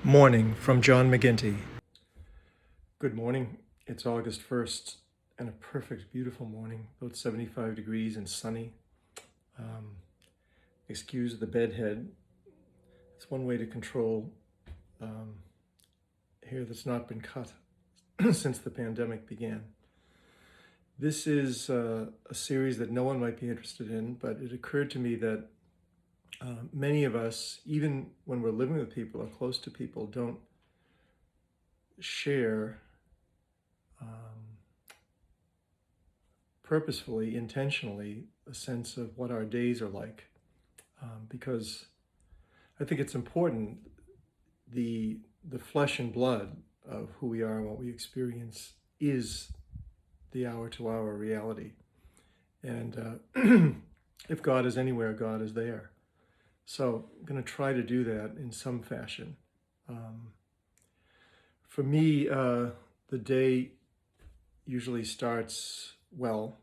Morning from John McGinty. Good morning. It's August 1st and a perfect, beautiful morning, about 75 degrees and sunny. Excuse the bedhead. It's one way to control hair that's not been cut since the pandemic began. This is a series that no one might be interested in, but it occurred to me that many of us, even when we're living with people or close to people, don't share purposefully, intentionally, a sense of what our days are like. Because I think it's important, the flesh and blood of who we are and what we experience is the hour-to-hour reality. And if God is anywhere, God is there. So I'm going to try to do that in some fashion. For me, the day usually starts, well,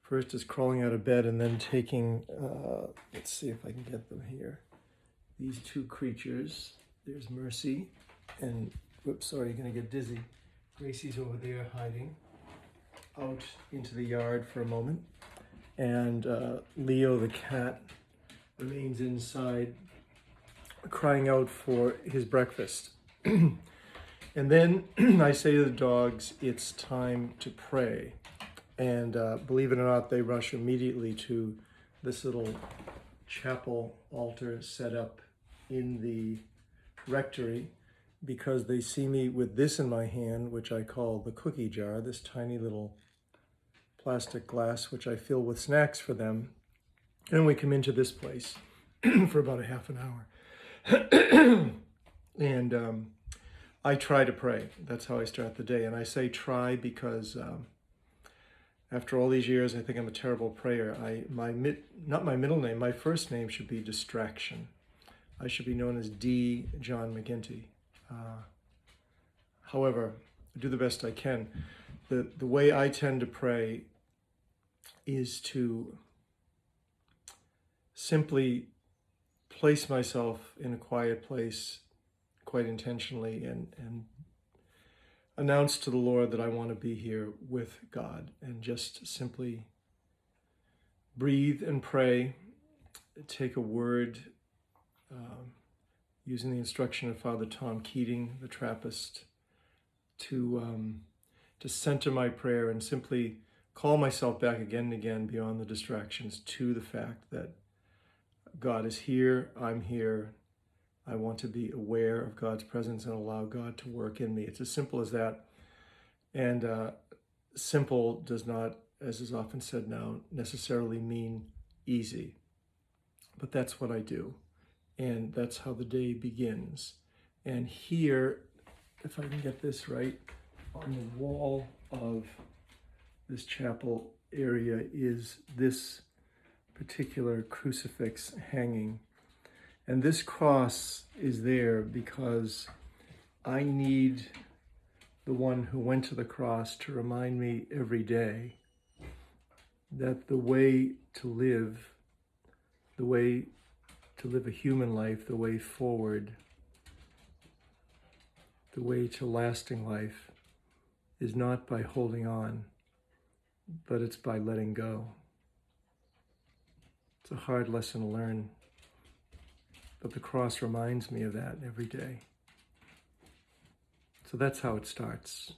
first is crawling out of bed and then taking, let's see if I can get them here, these two creatures. There's Mercy and, whoops, sorry, you're going to get dizzy. Gracie's over there hiding out into the yard for a moment. And Leo, the cat, remains inside crying out for his breakfast. And then I say to the dogs, it's time to pray. And believe it or not, they rush immediately to this little chapel altar set up in the rectory, because they see me with this in my hand, which I call the cookie jar, this tiny little plastic glass, which I fill with snacks for them. And we come into this place for about a half an hour. And I try to pray. That's how I start the day. And I say try because after all these years, I think I'm a terrible prayer. Not my middle name, my first name should be Distraction. I should be known as D. John McGinty. However, I do the best I can. The way I tend to pray is to simply place myself in a quiet place quite intentionally and announce to the Lord that I want to be here with God, and just simply breathe and pray, take a word, using the instruction of Father Tom Keating, the Trappist, to center my prayer and simply call myself back again and again beyond the distractions to the fact that God is here, I'm here. I want to be aware of God's presence and allow God to work in me. It's as simple as that. And simple does not, as is often said now, necessarily mean easy. But that's what I do. And that's how the day begins. And here, if I can get this right, on the wall of this chapel area is this particular crucifix hanging. And this cross is there because I need the one who went to the cross to remind me every day that the way to live a human life, the way forward, the way to lasting life is not by holding on, but it's by letting go. It's a hard lesson to learn, but the cross reminds me of that every day. So that's how it starts.